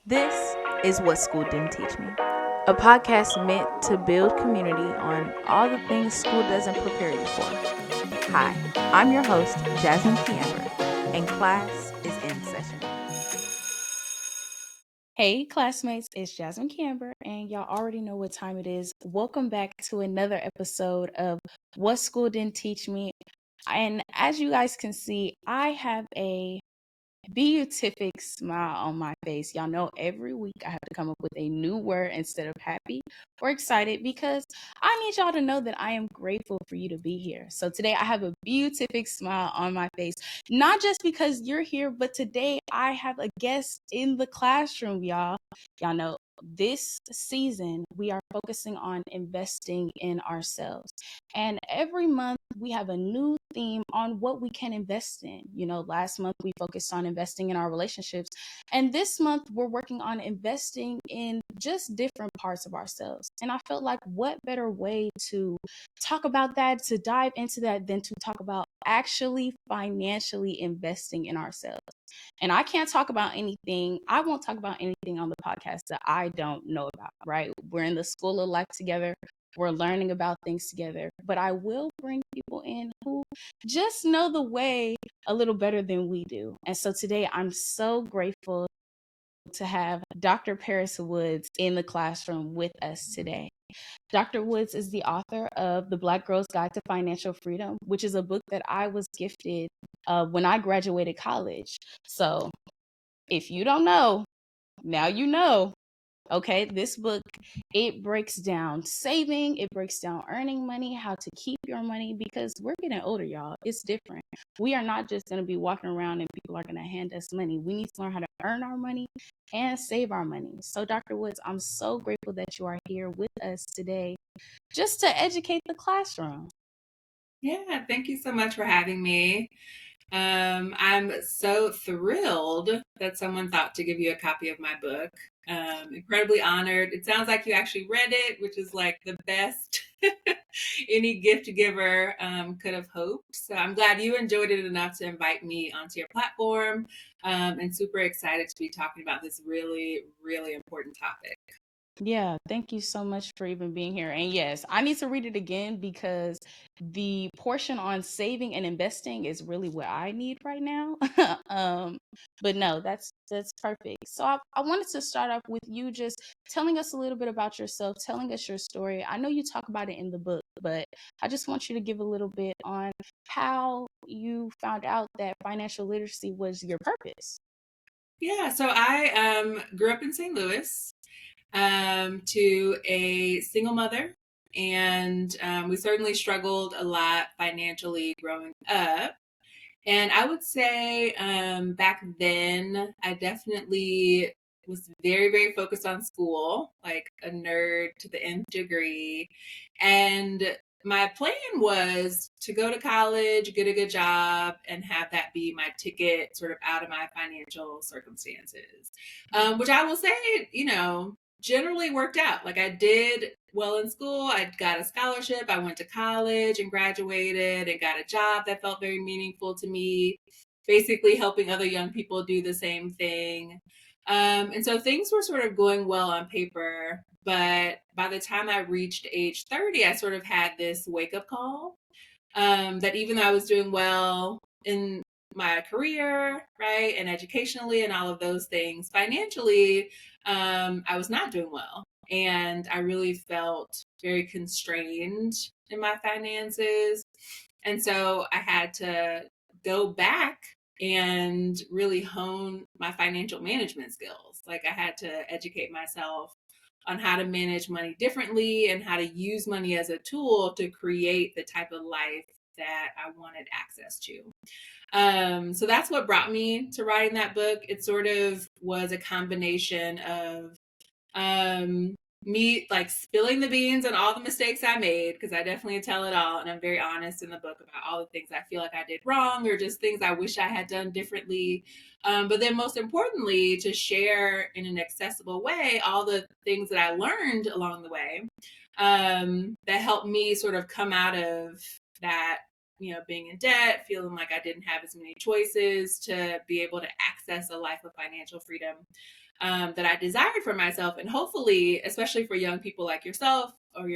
This is What School Didn't Teach Me, a podcast meant to build community on all the things school doesn't prepare you for. Hi, I'm your host, Jasmine Kiamber, and class is in session. Hey, classmates, it's Jasmine Kiamber, and y'all already know what time it is. Welcome back to another episode of What School Didn't Teach Me. And as you guys can see, I have a beatific smile on my face. Y'all know every week I have to come up with a new word instead of happy or excited because I need y'all to know that I am grateful for you to be here. So today I have a beatific smile on my face, not just because you're here, but today I have a guest in the classroom, y'all. Y'all know this season we are focusing on investing in ourselves. And every month we have a new theme on what we can invest in. You know, last month we focused on investing in our relationships. And this month we're working on investing in just different parts of ourselves. And I felt like what better way to talk about that, to dive into that, than to talk about actually financially investing in ourselves. And I can't talk about anything, I won't talk about anything on the podcast that I don't know about, right? We're in the school of life together. We're learning about things together, but I will bring people in who just know the way a little better than we do. And so today I'm so grateful to have Dr. Paris Woods in the classroom with us today. Dr. Woods is the author of The Black Girl's Guide to Financial Freedom, which is a book that I was gifted when I graduated college. So if you don't know, now you know. Okay, this book, it breaks down saving, it breaks down earning money, how to keep your money, because we're getting older, y'all. It's different. We are not just going to be walking around and people are going to hand us money. We need to learn how to earn our money and save our money. So, Dr. Woods, I'm so grateful that you are here with us today just to educate the classroom. Yeah, thank you so much for having me. I'm so thrilled that someone thought to give you a copy of my book. Incredibly honored. It sounds like you actually read it, which is like the best any gift giver could have hoped. So I'm glad you enjoyed it enough to invite me onto your platform, and super excited to be talking about this really, really important topic. Yeah, thank you so much for even being here. And yes, I need to read it again because the portion on saving and investing is really what I need right now. um, but no, that's perfect. So I wanted to start off with you just telling us a little bit about yourself, telling us your story. I know you talk about it in the book, but I just want you to give a little bit on how you found out that financial literacy was your purpose. Yeah, so I grew up in St. Louis, to a single mother, and we certainly struggled a lot financially growing up. And I would say back then, I definitely was very, very focused on school, like a nerd to the nth degree. And my plan was to go to college, get a good job, and have that be my ticket sort of out of my financial circumstances. Which I will say, generally worked out. Like I did well in school. I got a scholarship. I went to college and graduated and got a job that felt very meaningful to me, basically helping other young people do the same thing. And so things were sort of going well on paper. But by the time I reached age 30, I sort of had this wake up call, that even though I was doing well in my career, right, and educationally and all of those things, financially, I was not doing well. And I really felt very constrained in my finances. And so I had to go back and really hone my financial management skills. Like I had to educate myself on how to manage money differently and how to use money as a tool to create the type of life that I wanted access to. So that's what brought me to writing that book. It sort of was a combination of um, me like spilling the beans on all the mistakes I made, because I definitely tell it all. And I'm very honest in the book about all the things I feel like I did wrong or just things I wish I had done differently. But then most importantly, to share in an accessible way all the things that I learned along the way, that helped me sort of come out of that being in debt, feeling like I didn't have as many choices to be able to access a life of financial freedom that I desired for myself. And hopefully, especially for young people like yourself or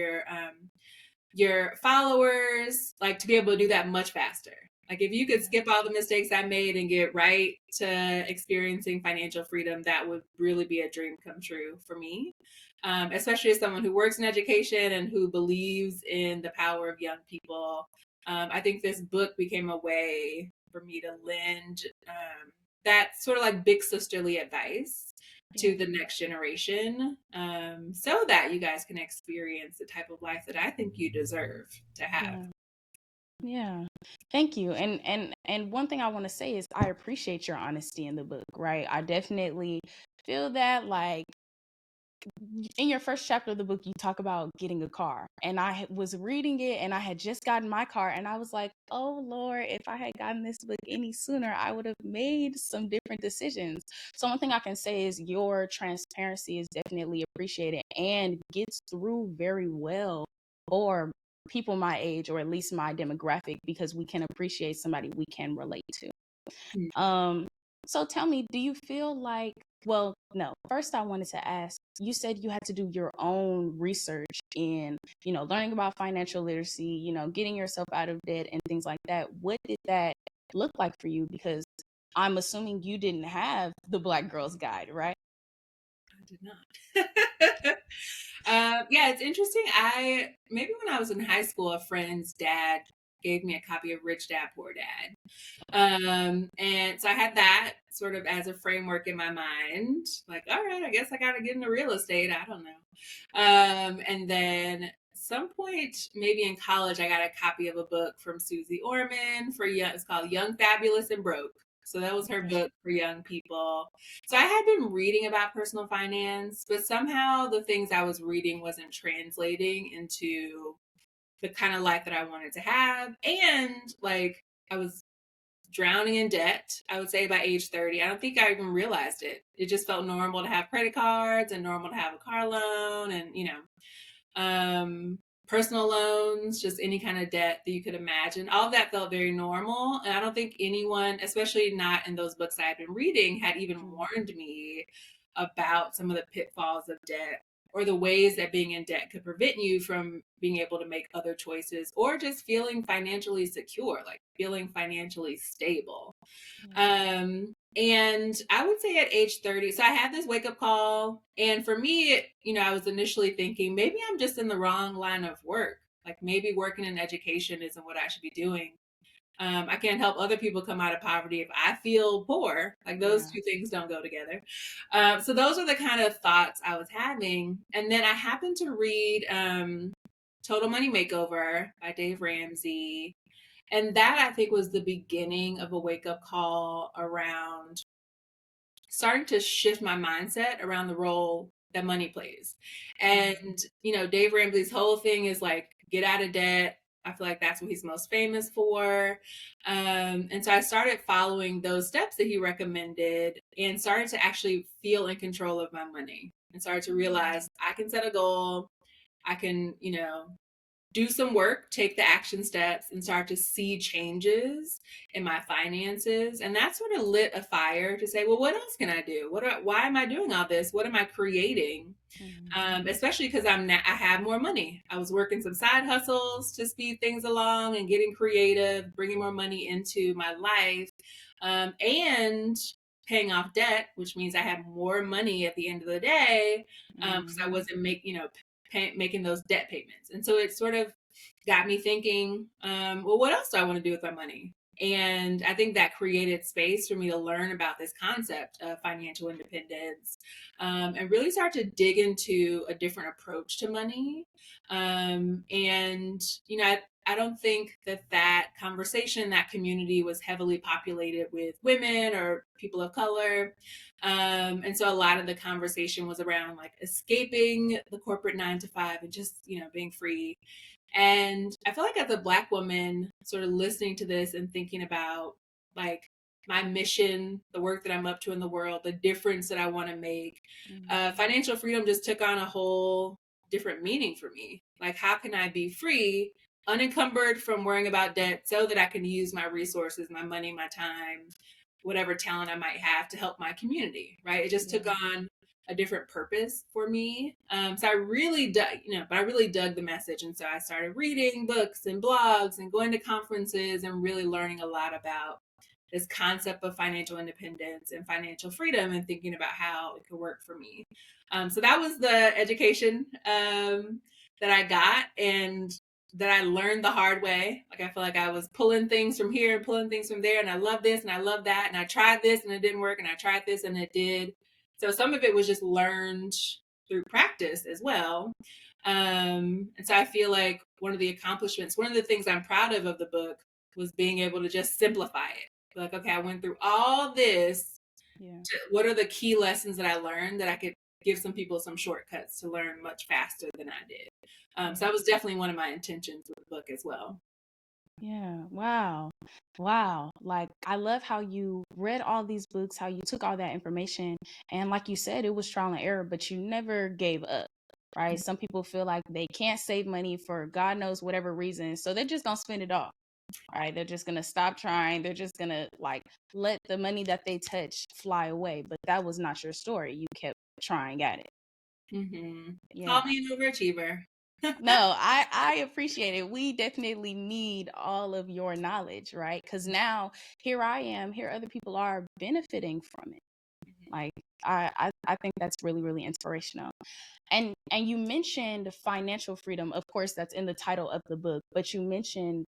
your followers, like to be able to do that much faster. Like if you could skip all the mistakes I made and get right to experiencing financial freedom, that would really be a dream come true for me. Especially as someone who works in education and who believes in the power of young people. I think this book became a way for me to lend that sort of like big sisterly advice Yeah. to the next generation, so that you guys can experience the type of life that I think you deserve to have. Yeah. Yeah. Thank you. And one thing I want to say is I appreciate your honesty in the book, right? I definitely feel that, like, in your first chapter of the book, you talk about getting a car, and was reading it, and I had just gotten my car, and I was like, oh Lord, if I had gotten this book any sooner, I would have made some different decisions. So one thing I can say is your transparency is definitely appreciated and gets through very well for people my age, or at least my demographic, because we can appreciate somebody we can relate to. Um, so tell me, do you feel like, well, no, first I wanted to ask, you said you had to do your own research in, learning about financial literacy, getting yourself out of debt and things like that. What did that look like for you? Because I'm assuming you didn't have the Black Girl's Guide, right? I did not. Yeah, it's interesting. I maybe when I was in high school, a friend's dad gave me a copy of Rich Dad Poor Dad. And so I had that sort of as a framework in my mind, like, all right, I guess I got to get into real estate. I don't know. And then some point, maybe in college, I got a copy of a book from Susie Orman for young. It's called Young, Fabulous, and Broke. So that was her Okay. book for young people. So I had been reading about personal finance, but somehow the things I was reading wasn't translating into the kind of life that I wanted to have. And like I was drowning in debt, I would say by age 30. I don't think I even realized it. It just felt normal to have credit cards and normal to have a car loan and, um, personal loans, just any kind of debt that you could imagine. All of that felt very normal. And I don't think anyone, especially not in those books I had been reading, had even Mm, warned me about some of the pitfalls of debt or the ways that being in debt could prevent you from being able to make other choices or just feeling financially secure, like feeling financially stable. yeah. And I would say at age 30, so I had this wake up call. And for me, I was initially thinking maybe I'm just in the wrong line of work. Like maybe working in education isn't what I should be doing. I can't help other people come out of poverty if I feel poor. Like those Yeah. two things don't go together. So those are the kind of thoughts I was having. And then I happened to read Total Money Makeover by Dave Ramsey. And that I think was the beginning of a wake up call around starting to shift my mindset around the role that money plays. Mm, And, Dave Ramsey's whole thing is like, get out of debt. I feel like that's what he's most famous for. And so I started following those steps that he recommended and started to actually feel in control of my money and started to realize I can set a goal. I can, do some work, take the action steps, and start to see changes in my finances. And that sort of lit a fire to say, well, what else can I do? Why am I doing all this? What am I creating? mm, Especially because I have more money. I was working some side hustles to speed things along and getting creative, bringing more money into my life, and paying off debt, which means I had more money at the end of the day because I mhm, wasn't making those debt payments. And so it sort of got me thinking, well, what else do I want to do with my money? And I think that created space for me to learn about this concept of financial independence, and really start to dig into a different approach to money. And, I don't think that conversation, that community was heavily populated with women or people of color. And so a lot of the conversation was around like escaping the corporate 9 to 5 and just, being free. And I feel like as a Black woman, sort of listening to this and thinking about like my mission, the work that I'm up to in the world, the difference that I want to make, mhm, financial freedom just took on a whole different meaning for me. Like, how can I be free unencumbered from worrying about debt so that I can use my resources, my money, my time, whatever talent I might have to help my community, right? It just took Yeah. on a different purpose for me. So I really dug, but I really dug the message. And so I started reading books and blogs and going to conferences and really learning a lot about this concept of financial independence and financial freedom and thinking about how it could work for me. So that was the education that I got and that I learned the hard way. Like I feel like I was pulling things from here and pulling things from there, and I love this and I love that, and I tried this and it didn't work, and I tried this and it did. So some of it was just learned through practice as well. And so I feel like one of the accomplishments, one of the things I'm proud of the book was being able to just simplify it. Like, okay, I went through all this. Yeah. What are the key lessons that I learned that I could give some people some shortcuts to learn much faster than I did? So Yeah. that was definitely one of my intentions with the book as well. Yeah. Wow. Wow. Like, I love how you read all these books, how you took all that information. And like you said, it was trial and error, but you never gave up, right? Some people feel like they can't save money for God knows whatever reason. So they're just going to spend it all, right? They're just going to stop trying. They're just going to like let the money that they touch fly away. But that was not your story. You kept trying at it. Mm-hmm. Call Yeah. me an overachiever. No, I appreciate it. We definitely need all of your knowledge, right? Because now here I am, here other people are benefiting from it. Like I think that's really, really inspirational. And you mentioned financial freedom. Of course, that's in the title of the book, but you mentioned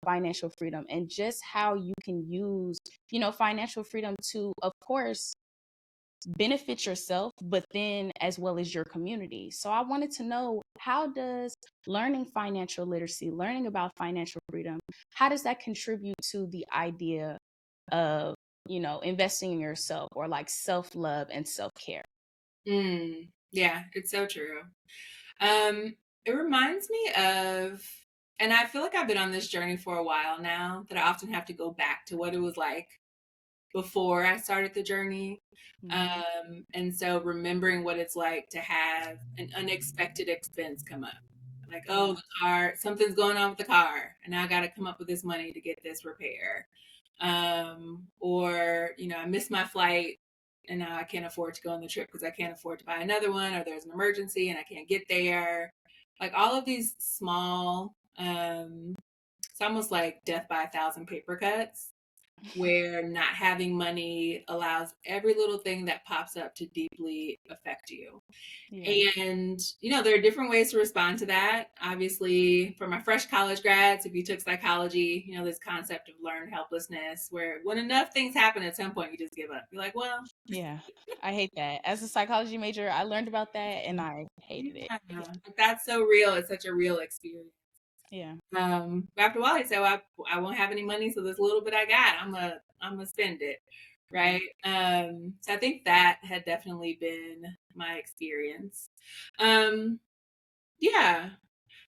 financial freedom and just how you can use, financial freedom to, of course, benefit yourself, but then as well as your community. So I wanted to know, how does learning financial literacy, learning about financial freedom, how does that contribute to the idea of, investing in yourself or like self-love and self-care? Yeah, it's so true. It reminds me of, and I feel like I've been on this journey for a while now, that I often have to go back to what it was like before I started the journey. Hmm. And so remembering what it's like to have an unexpected expense come up. Like, oh, Yeah. the car, something's going on with the car, and now I got to come up with this money to get this repair. Or, I missed my flight and now I can't afford to go on the trip because I can't afford to buy another one, or there's an emergency and I can't get there. Like all of these small, it's almost like death by a thousand paper cuts, where not having money allows every little thing that pops up to deeply affect you. Yeah. And, there are different ways to respond to that. Obviously, for my fresh college grads, if you took psychology, this concept of learned helplessness, where when enough things happen at some point, you just give up. You're like, well, Yeah. I hate that. As a psychology major, I learned about that and I hated it. yeah, that's so real. It's such a real experience. Yeah. After a while, he said, well, I won't have any money, so this little bit I got, I'm gonna spend it, Yeah. right? So I think that had definitely been my experience. Um, yeah,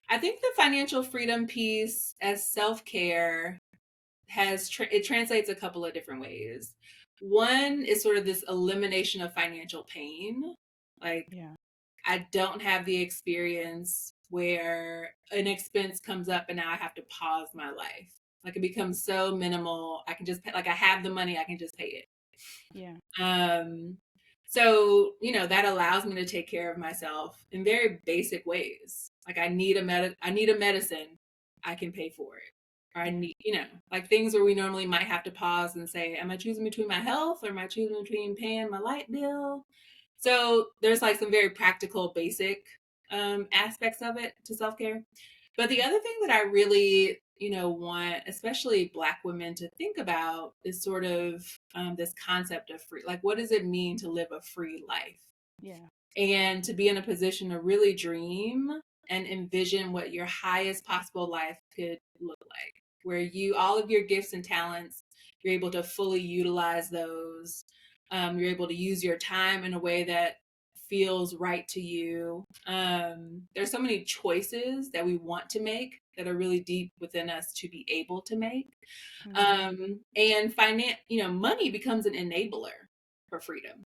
I think the financial freedom piece as self care it translates a couple of different ways. One is sort of this elimination of financial pain, like Yeah. I don't have the experience where an expense comes up and now I have to pause my life. Like it becomes so minimal. I can just pay, like I have the money, I can just pay it. Yeah. Um, so that allows me to take care of myself in very basic ways. Like I need a medicine, I can pay for it. Or I Yeah. need, like things where we normally might have to pause and say, am I choosing between my health or am I choosing between paying my light bill? So there's like some very practical, basic aspects of it to self care. But the other thing that I really, want especially Black women to think about is sort of this concept of free. Like, what does it mean to live a free life? Yeah. And to be in a position to really dream and envision what your highest possible life could look like, where all of your gifts and talents, you're able to fully utilize those. You're able to use your time in a way that feels right to you. There's so many choices that we want to make that are really deep within us to be able to make. Hmm. And money becomes an enabler for freedom.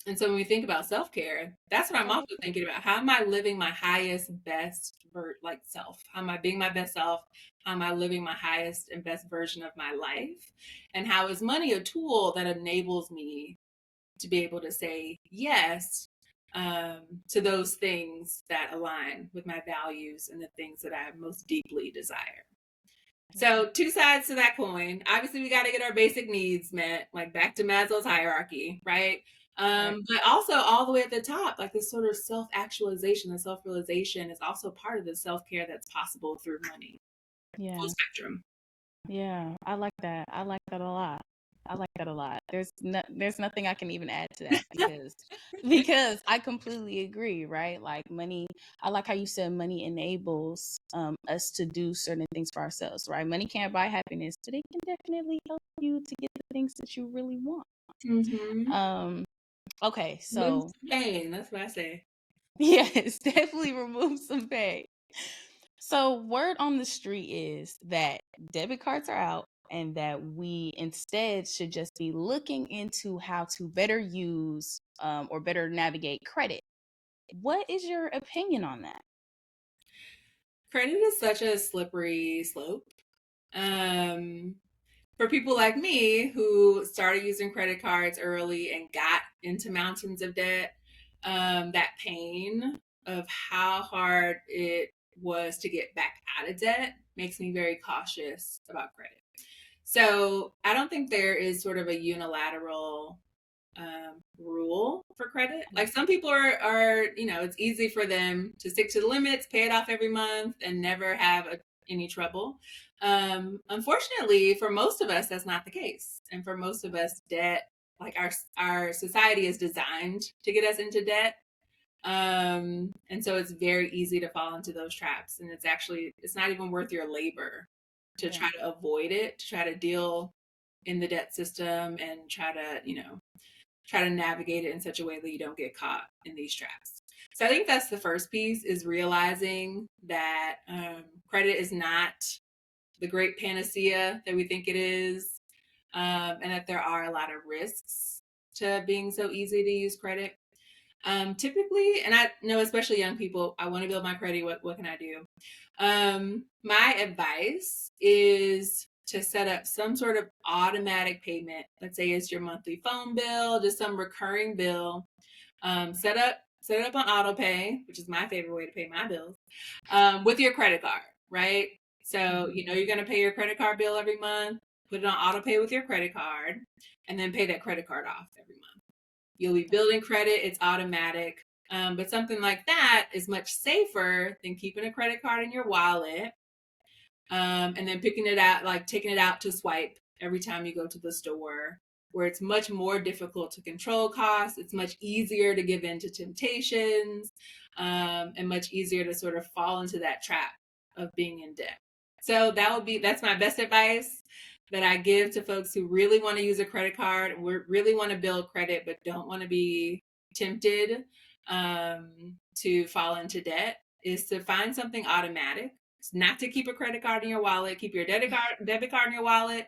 And so when we think about self-care, that's what I'm Okay. also thinking about. How am I living my highest, best like self? How am I being my best self? How am I living my highest and best version of my life? And how is money a tool that enables me to be able to say yes to those things that align with my values and the things that I most deeply desire? Yeah. So, two sides to that coin. Obviously, we got to get our basic needs met, like back to Maslow's hierarchy, right? Right. But also, all the way at the top, like this sort of self actualization and self realization is also part of the self care that's possible through money. Full Yeah. spectrum. Yeah. I like that. I like that a lot. I like that a lot. There's nothing I can even add to that because I completely agree, right? Like money, I like how you said money enables us to do certain things for ourselves, right? Money can't buy happiness, but it can definitely help you to get the things that you really want. Mm-hmm. Um okay, Remove so some pain. That's what I say. yes, definitely remove some pain. So, word on the street is that debit cards are out and that we instead should just be looking into how to better use or better navigate credit. What is your opinion on that? Credit is such a slippery slope. Um, for people like me who started using credit cards early and got into mountains of debt, that pain of how hard it was to get back out of debt makes me very cautious about credit. So I don't think there is sort of a unilateral rule for credit. Like some people are, it's easy for them to stick to the limits, pay it off every month, and never have any trouble. Unfortunately, for most of us, that's not the case. And for most of us, debt, like our society is designed to get us into debt. And so it's very easy to fall into those traps. And it's not even worth your labor to Yeah. try to avoid it, to try to deal in the debt system and try to navigate it in such a way that you don't get caught in these traps. So I think that's the first piece is realizing that credit is not the great panacea that we think it is, and that there are a lot of risks to being so easy to use credit. Typically, and I know especially young people, I want to build my credit. What can I do? My advice is to set up some sort of automatic payment. Let's say it's your monthly phone bill, just some recurring bill. Set it up on auto pay, which is my favorite way to pay my bills, with your credit card, right? So Mhm. you're going to pay your credit card bill every month. Put it on auto pay with your credit card, and then pay that credit card off every month. You'll be building credit, it's automatic. But something like that is much safer than keeping a credit card in your wallet, and then picking it out, like taking it out to swipe every time you go to the store, where it's much more difficult to control costs. It's much easier to give in to temptations, and much easier to sort of fall into that trap of being in debt. So that's my best advice that I give to folks who really want to use a credit card, really want to build credit, but don't want to be tempted to fall into debt, is to find something automatic. It's not to keep a credit card in your wallet. Keep your debit card in your wallet.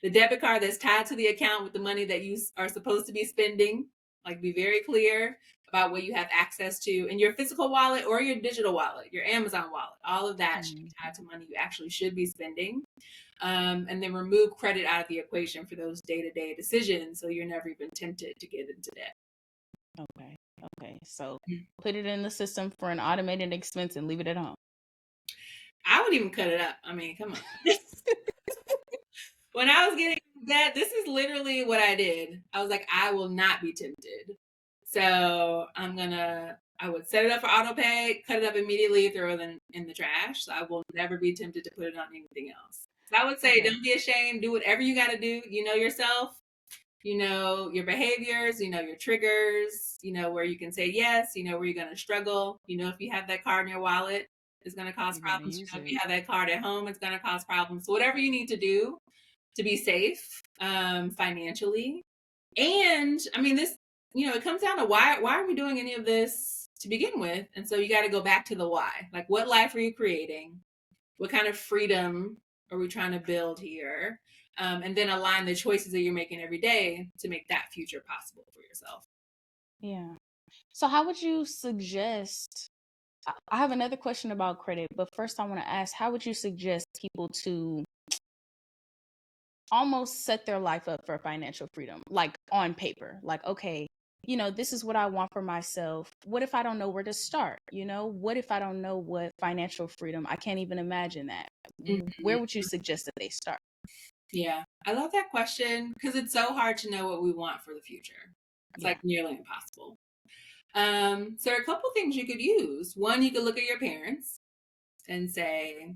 The debit card that's tied to the account with the money that you are supposed to be spending. Like be very clear about what you have access to in your physical wallet or your digital wallet, your Amazon wallet. All of that should be Mhm. tied to money you actually should be spending. And then remove credit out of the equation for those day-to-day decisions so you're never even tempted to get into debt. Okay. Okay. So, put it in the system for an automated expense and leave it at home. I would even cut it up. I mean, come on. When I was getting that, this is literally what I did. I was like, I will not be tempted. So I would set it up for auto pay, cut it up immediately, throw it in the trash. So I will never be tempted to put it on anything else. So I would say, Okay. don't be ashamed. Do whatever you got to do. You know yourself. You know your behaviors. You know your triggers. You know where you can say yes. You know where you're going to struggle. You know if you have that card in your wallet, it's going to cause You got to problems. You use know if it. you have that card at home, it's going to cause problems. So whatever you need to do to be safe financially. And I mean, this, it comes down to why are we doing any of this to begin with? And so you got to go back to the why. Like, what life are you creating? What kind of freedom are we trying to build here? And then align the choices that you're making every day to make that future possible for yourself. Yeah. So how would you suggest I have another question about credit, but first I want to ask, how would you suggest people to almost set their life up for financial freedom, like on paper? Like, okay, this is what I want for myself. What if I don't know where to start? What if I don't know what financial freedom? I can't even imagine that. Where would you Mhm. suggest that they start? Yeah, I love that question because it's so hard to know what we want for the future. It's like Yeah. nearly impossible. So there are a couple things you could use. One, you could look at your parents and say,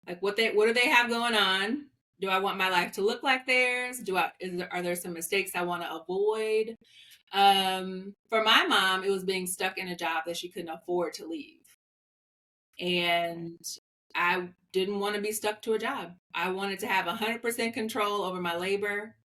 like, what do they have going on? Do I want my life to look like theirs? Are there some mistakes I want to avoid? For my mom, it was being stuck in a job that she couldn't afford to leave. Okay. And I didn't want to be stuck to a job. I wanted to have 100% control over my labor.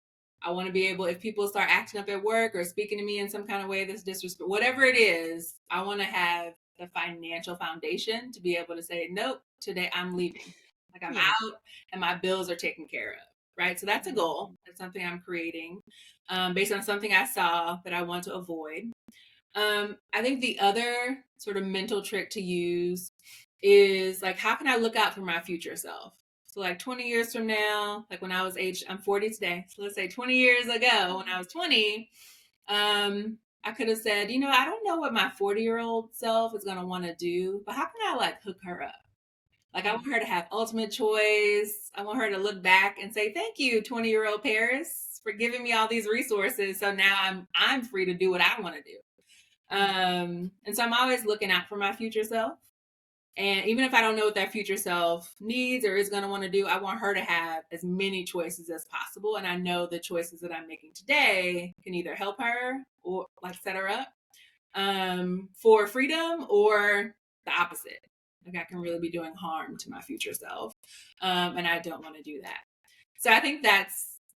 I want to be able, if people start acting up at work or speaking to me in some kind of way that's disrespectful, whatever it is, I want to have the financial foundation to be able to say, nope, today I'm leaving. Like I'm Yeah. out and my bills are taken care of. Right. So that's a goal. Mhm. That's something I'm creating based on something I saw that I want to avoid. I think the other sort of mental trick to use is like, how can I look out for my future self? So, like 20 years from now, like when I was I'm 40 today. So, let's say 20 years ago, when I was 20, I could have said, I don't know what my 40-year-old self is going to want to do, but how can I like hook her up? Like, I Yeah. want her to have ultimate choice. I want her to look back and say, thank you, 20-year-old Paris, for giving me all these resources. So now I'm free to do what I want to do. And so I'm always looking out for my future self. And even if I don't know what that future self needs or is going to want to do, I want her to have as many choices as possible. And I know the choices that I'm making today can either help her or like set her up for freedom or the opposite. Like I can really be doing harm to my future self. And I don't want to do that. So I think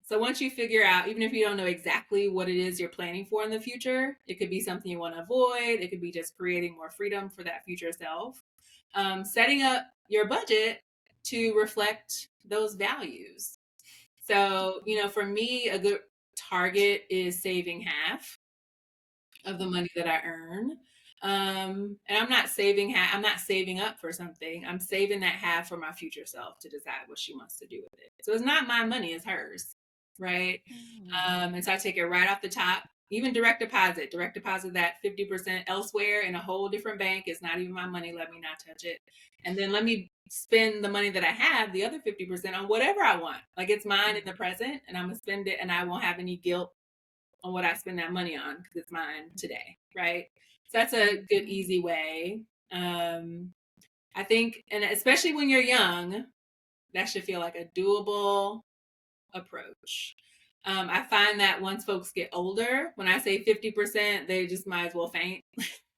so once you figure out, even if you don't know exactly what it is you're planning for in the future, it could be something you want to avoid. It could be just creating more freedom for that future self. Setting up your budget to reflect those values. So, for me, a good target is saving half of the money that I earn. And I'm not saving up for something. I'm saving that half for my future self to decide what she wants to do with it. So it's not my money, it's hers. Right. Mm. And so I take it right off the top, even direct deposit that 50% elsewhere in a whole different bank. It's not even my money. Let me not touch it. And then let me spend the money that I have, the other 50% on whatever I want. Like it's mine in the present and I'm going to spend it and I won't have any guilt on what I spend that money on because it's mine today, right? So that's a good, Mhm. easy way. I think, and especially when you're young, that should feel like a doable approach. I find that once folks get older, when I say 50%, they just might as well faint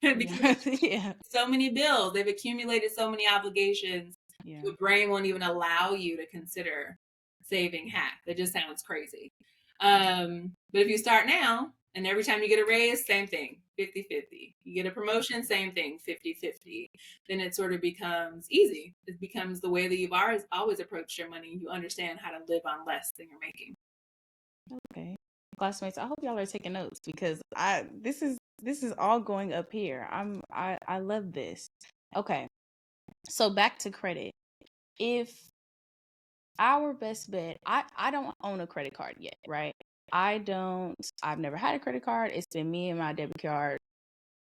because Yeah. Yeah. so many bills, they've accumulated so many obligations. Yeah. Your brain won't even allow you to consider saving half. It just sounds crazy. But if you start now, and every time you get a raise, same thing, 50-50. You get a promotion, same thing, 50-50. Then it sort of becomes easy. It becomes the way that you've always approached your money. You understand how to live on less than you're making. Okay. Classmates, I hope y'all are taking notes because this is all going up here. I love this. Okay. So back to credit. If our best bet, I don't own a credit card yet, right? I've never had a credit card. It's been me and my debit card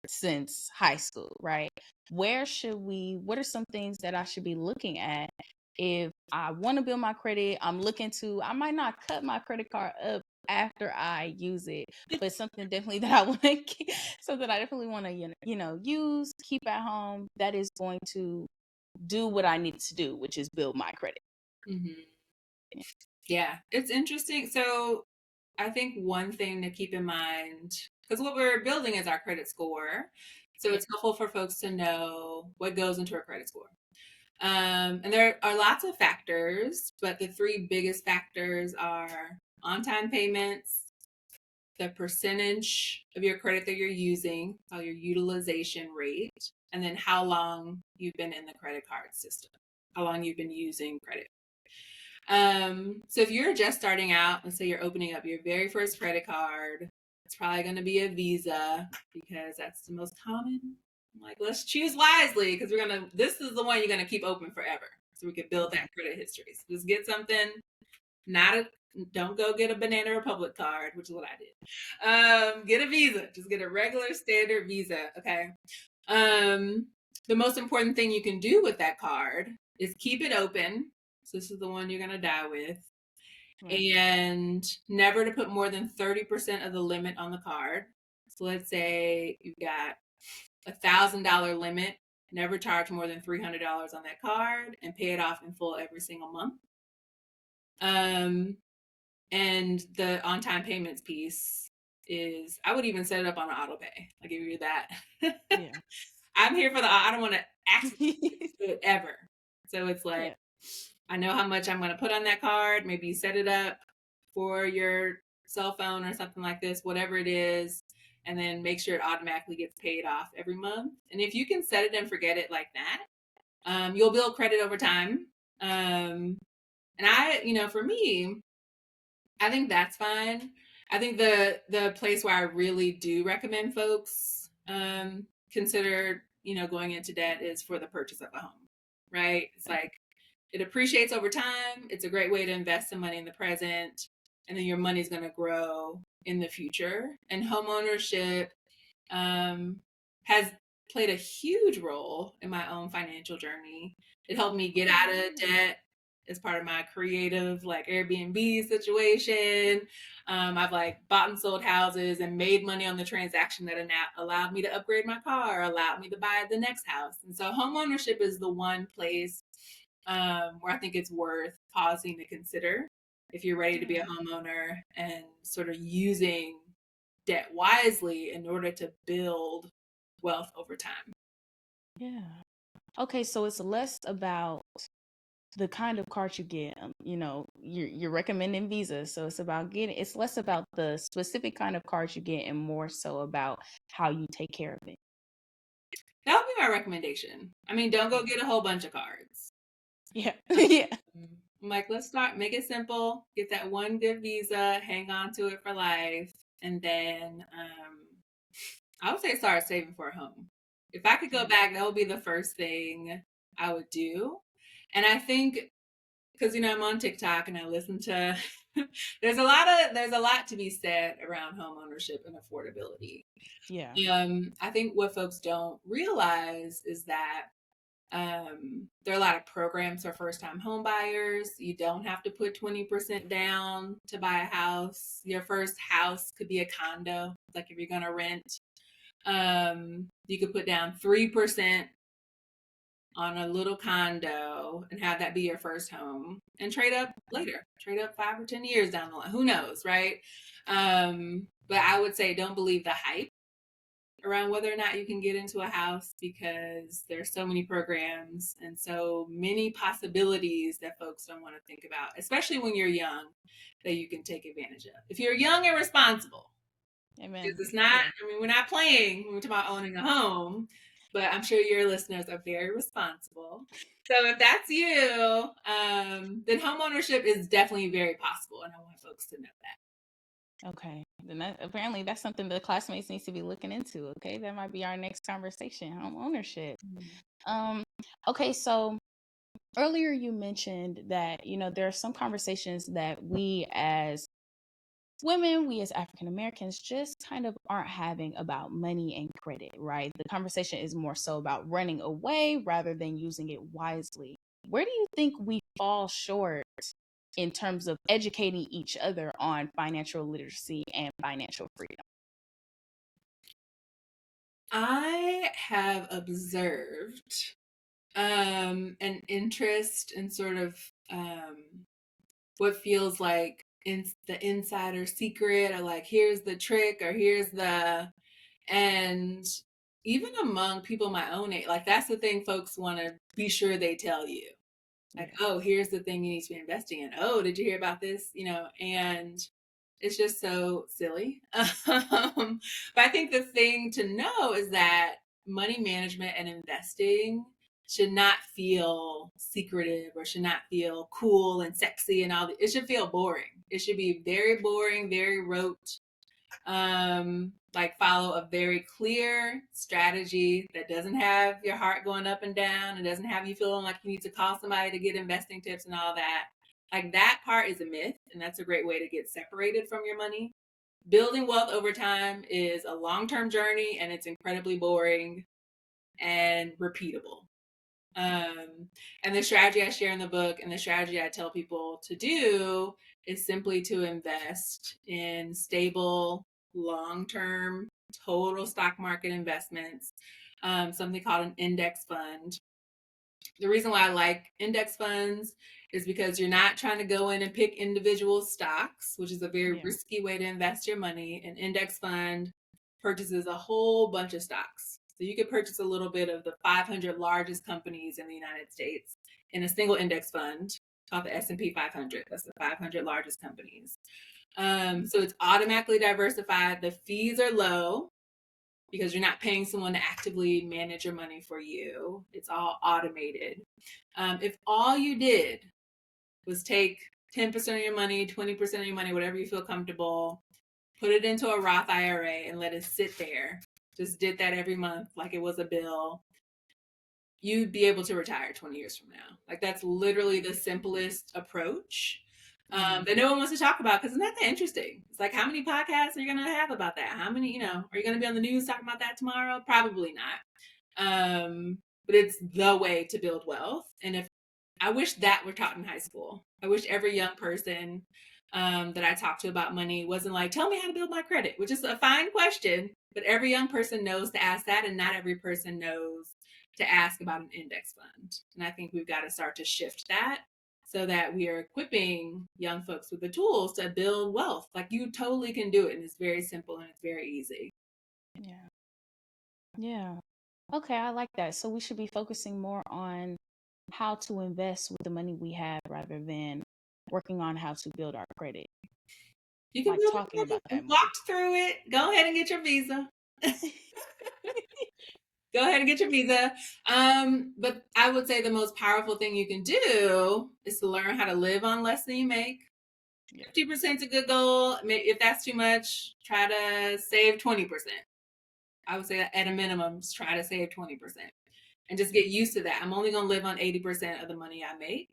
since high school, right? What are some things that I should be looking at if I want to build my credit? I might not cut my credit card up after I use it, but something definitely that I want to, something I definitely want to, use, keep at home that is going to do what I need to do, which is build my credit. Mm-hmm. Yeah, it's interesting. So I think one thing to keep in mind, because what we're building is our credit score. So Yeah. it's helpful for folks to know what goes into a credit score. And there are lots of factors, but the three biggest factors are on time payments, the percentage of your credit that you're using, so your utilization rate, and then how long you've been in the credit card system, how long you've been using credit. So if you're just starting out, let's say you're opening up your very first credit card, it's probably going to be a Visa because that's the most common. I'm like, let's choose wisely because this is the one you're going to keep open forever. So we can build that credit history. So just get something, don't go get a Banana Republic card, which is what I did. Get a Visa. Just get a regular standard Visa. Okay. The most important thing you can do with that card is keep it open. So this is the one you're going to die with. Right. And never to put more than 30% of the limit on the card. So let's say you've got $1,000 limit, never charge more than $300 on that card and pay it off in full every single month. And the on-time payments piece is, I would even set it up on an auto pay. I'll give you that. Yeah. I'm here for I don't want to accidentally do it ever. So it's like, Yeah. I know how much I'm going to put on that card. Maybe you set it up for your cell phone or something like this, whatever it is, and then make sure it automatically gets paid off every month. And if you can set it and forget it like that, you'll build credit over time. And for me, I think that's fine. I think the place where I really do recommend folks consider, going into debt is for the purchase of a home, right? It's like it appreciates over time. It's a great way to invest some money in the present, and then your money's going to grow in the future. And home ownership has played a huge role in my own financial journey. It helped me get out of debt as part of my creative like Airbnb situation. I've like bought and sold houses and made money on the transaction that allowed me to upgrade my car, allowed me to buy the next house. And so home ownership is the one place where I think it's worth pausing to consider if you're ready to be a homeowner and sort of using debt wisely in order to build wealth over time. Yeah. Okay, so it's less about the kind of card you get. You're recommending Visa, so it's less about the specific kind of cards you get and more so about how you take care of it. That would be my recommendation. I mean, don't go get a whole bunch of cards. Yeah. Yeah. I'm like, let's make it simple. Get that one good Visa, hang on to it for life, and then I would say start saving for a home. If I could go back, that would be the first thing I would do. And I think because I'm on TikTok and I listen to there's a lot to be said around home ownership and affordability. Yeah. I think what folks don't realize is that there are a lot of programs for first time home buyers. You don't have to put 20% down to buy a house. Your first house could be a condo, like if you're going to rent. You could put down 3% on a little condo and have that be your first home and trade up later, trade up 5 or 10 years down the line. Who knows, right? But I would say don't believe the hype around whether or not you can get into a house because there's so many programs and so many possibilities that folks don't want to think about, especially when you're young, that you can take advantage of. If you're young and responsible, Amen. because it's not, I mean, we're not playing when we're talking about owning a home, but I'm sure your listeners are very responsible. So if that's you, then home ownership is definitely very possible. And I want folks to know that. Okay. Then apparently that's something the classmates need to be looking into. Okay. That might be our next conversation, home ownership. Okay. So earlier you mentioned that, there are some conversations that we as women, we as African Americans just kind of aren't having about money and credit, right? The conversation is more so about running away rather than using it wisely. Where do you think we fall short in terms of educating each other on financial literacy and financial freedom? I have observed an interest in sort of what feels like the insider secret, or like here's the trick, or and even among people my own age, like that's the thing folks want to be sure they tell you. Like, Yeah. oh, here's the thing you need to be investing in. Oh, did you hear about this? And it's just so silly. But I think the thing to know is that money management and investing should not feel secretive or should not feel cool and sexy and all. It should feel boring. It should be very boring, very rote. Like follow a very clear strategy that doesn't have your heart going up and down. It doesn't have you feeling like you need to call somebody to get investing tips and all that. Like that part is a myth, and that's a great way to get separated from your money. Building wealth over time is a long-term journey, and it's incredibly boring and repeatable. And the strategy I share in the book and the strategy I tell people to do is simply to invest in stable, long-term, total stock market investments, something called an index fund. The reason why I like index funds is because you're not trying to go in and pick individual stocks, which is a very Yeah. risky way to invest your money. An index fund purchases a whole bunch of stocks. So you could purchase a little bit of the 500 largest companies in the United States in a single index fund called the S&P 500. That's the 500 largest companies. So it's automatically diversified. The fees are low because you're not paying someone to actively manage your money for you. It's all automated. If all you did was take 10% of your money, 20% of your money, whatever you feel comfortable, put it into a Roth IRA and let it sit there, just did that every month like it was a bill, you'd be able to retire 20 years from now. Like that's literally the simplest approach that no one wants to talk about because it's not that interesting. It's like, how many podcasts are you going to have about that? How many, are you going to be on the news talking about that tomorrow? Probably not. But it's the way to build wealth. And if I wish that were taught in high school, I wish every young person that I talk to about money wasn't like, tell me how to build my credit, which is a fine question, but every young person knows to ask that, and not every person knows to ask about an index fund. And I think we've got to start to shift that so that we are equipping young folks with the tools to build wealth. Like you totally can do it, and it's very simple and it's very easy. Yeah. Yeah. Okay, I like that. So we should be focusing more on how to invest with the money we have rather than working on how to build our credit. You can Like build talking credit. about We that more. walked through it. Go ahead and get your visa. Go ahead and get your visa. But I would say the most powerful thing you can do is to learn how to live on less than you make. Yeah. 50% is a good goal. If that's too much, try to save 20%. I would say at a minimum, just try to save 20% and just get used to that. I'm only going to live on 80% of the money I make,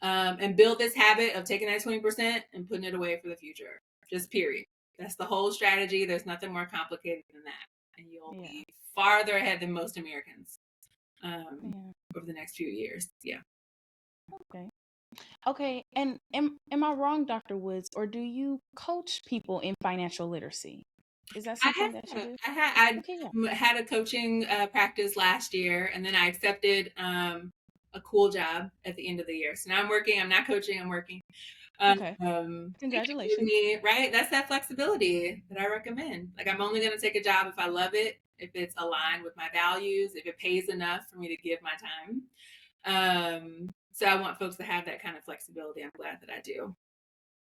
and build this habit of taking that 20% and putting it away for the future. Just period. That's the whole strategy. There's nothing more complicated than that. And you'll Yeah. be farther ahead than most Americans Yeah. over the next few years. Yeah. Okay. Okay. And am I wrong, Dr. Woods, or do you coach people in financial literacy? Is that something that you do? Okay, yeah. I had a coaching practice last year, and then I accepted a cool job at the end of the year. So now I'm working. I'm not coaching. I'm working. Okay. It can give Congratulations. me, right? That's that flexibility that I recommend. Like I'm only going to take a job if I love it, if it's aligned with my values, if it pays enough for me to give my time. So I want folks to have that kind of flexibility. I'm glad that I do.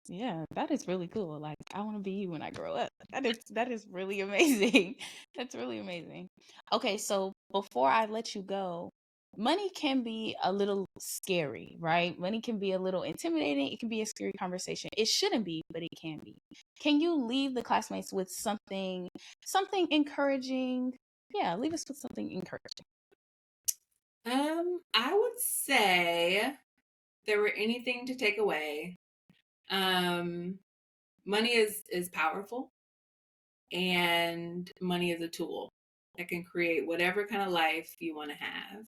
Yeah, that is really cool. Like I want to be you when I grow up. That is really amazing. That's really amazing. Okay, so before I let you go, money can be a little scary, right? Money can be a little intimidating. It can be a scary conversation. It shouldn't be, but it can be. Can you leave the classmates with something encouraging? Yeah, leave us with something encouraging. I would say if there were anything to take away, um, money is powerful, and money is a tool that can create whatever kind of life you want to have.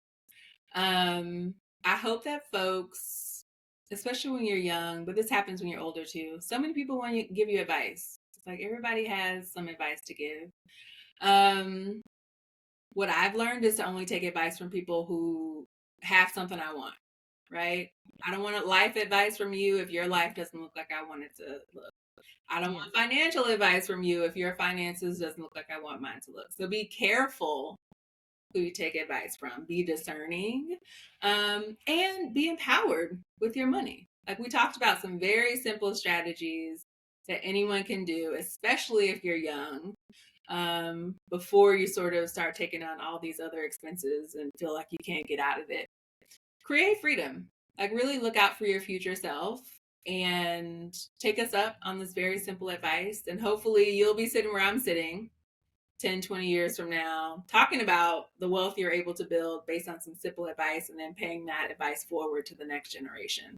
Um, I hope that folks, especially when you're young, but this happens when you're older too. So many people want to give you advice. It's like everybody has some advice to give. Um, what I've learned is to only take advice from people who have something I want, right? I don't want life advice from you if your life doesn't look like I want it to look. I don't Yeah. want financial advice from you if your finances doesn't look like I want mine to look. So be careful who you take advice from. Be discerning, and be empowered with your money. Like we talked about some very simple strategies that anyone can do, especially if you're young, before you sort of start taking on all these other expenses and feel like you can't get out of it. Create freedom. Like really look out for your future self. and take us up on this very simple advice. And hopefully you'll be sitting where I'm sitting 10, 20 years from now, talking about the wealth you're able to build based on some simple advice and then paying that advice forward to the next generation.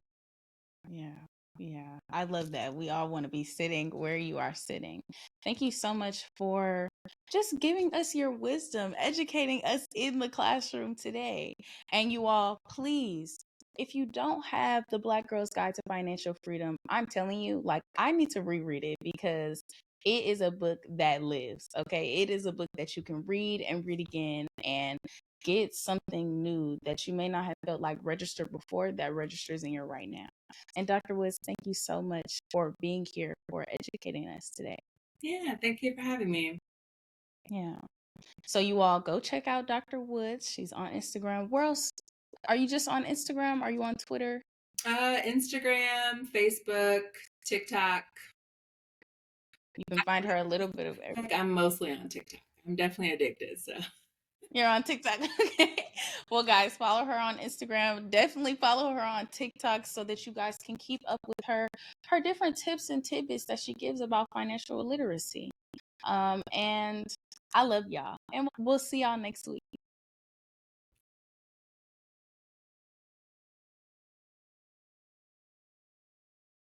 Yeah. Yeah. I love that. We all want to be sitting where you are sitting. Thank you so much for just giving us your wisdom, educating us in the classroom today. And you all, please, if you don't have the Black Girl's Guide to Financial Freedom, I'm telling you, like, I need to reread it because it is a book that lives. Okay. It is a book that you can read and read again and get something new that you may not have felt like registered before that registers in your right now. And Dr. Woods, thank you so much for being here, for educating us today. Yeah, thank you for having me. Yeah. So you all go check out Dr. Woods. She's on Instagram. Where else? Are you just on Instagram? Are you on Twitter? Instagram, Facebook, TikTok. You can find her a little bit of everything. I'm mostly on TikTok. I'm definitely addicted. So you're on TikTok. Okay. Well, guys, follow her on Instagram. Definitely follow her on TikTok so that you guys can keep up with her different tips and tidbits that she gives about financial literacy. And I love y'all. And we'll see y'all next week.